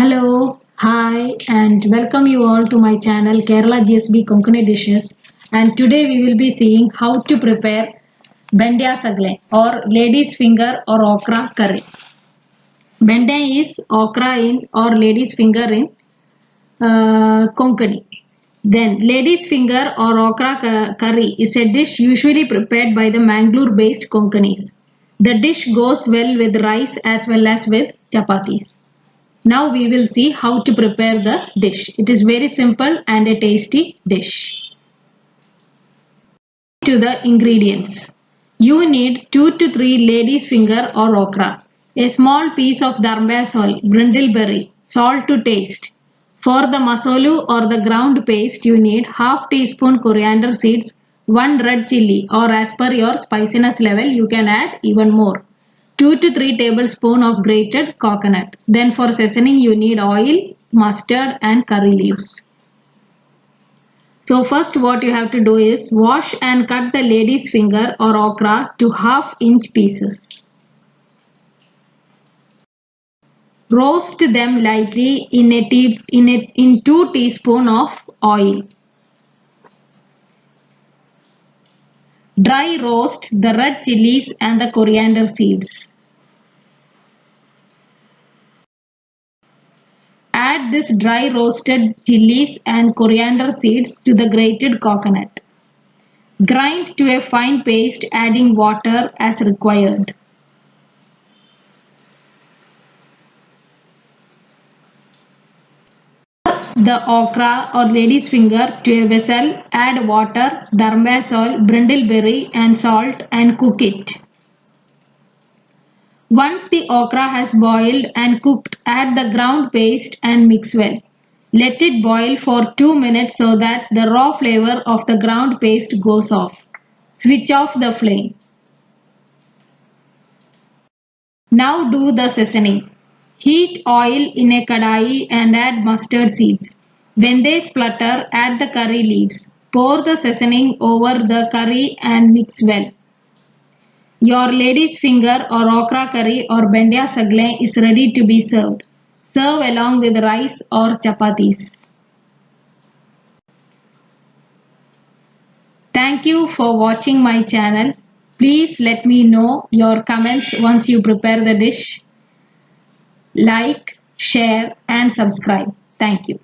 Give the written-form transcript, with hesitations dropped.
Hello, hi, and welcome you all to my channel Kerala GSB Konkani Dishes. And today we will be seeing how to prepare Bendiya saglaein or lady's finger or okra curry. Bendiya is okra in or lady's finger in Konkani. Then lady's finger or okra curry is a dish usually prepared by the Mangalore based Konkanis. The dish goes well with rice as well as with chapatis. Now we will see how to prepare the dish. It is very simple and a tasty dish. To the ingredients. You need 2 to 3 lady's finger or okra, a small piece of dambasol, brindleberry, salt to taste. For the masalu or the ground paste, you need half teaspoon coriander seeds, 1 red chilli, or as per your spiciness level, you can add even more. 2 to 3 tablespoons of grated coconut. Then for seasoning you need oil, mustard and curry leaves. So first what you have to do is wash and cut the lady's finger or okra to half-inch pieces. Roast them lightly in 2 teaspoons of oil. Dry roast the red chilies and the coriander seeds. Add this dry roasted chilies and coriander seeds to the grated coconut. Grind to a fine paste, adding water as required. The okra or lady's finger to a vessel, add water, dambasol, brindleberry and salt and cook it. Once the okra has boiled and cooked, add the ground paste and mix well. Let it boil for 2 minutes so that the raw flavor of the ground paste goes off. Switch off the flame. Now do the seasoning. Heat oil in a kadai and add mustard seeds. When they splutter, add the curry leaves. Pour the seasoning over the curry and mix well. Your lady's finger or okra curry or Bendiya saglaein is ready to be served. Serve along with rice or chapatis. Thank you for watching my channel. Please let me know your comments once you prepare the dish. Like, share and subscribe. Thank you.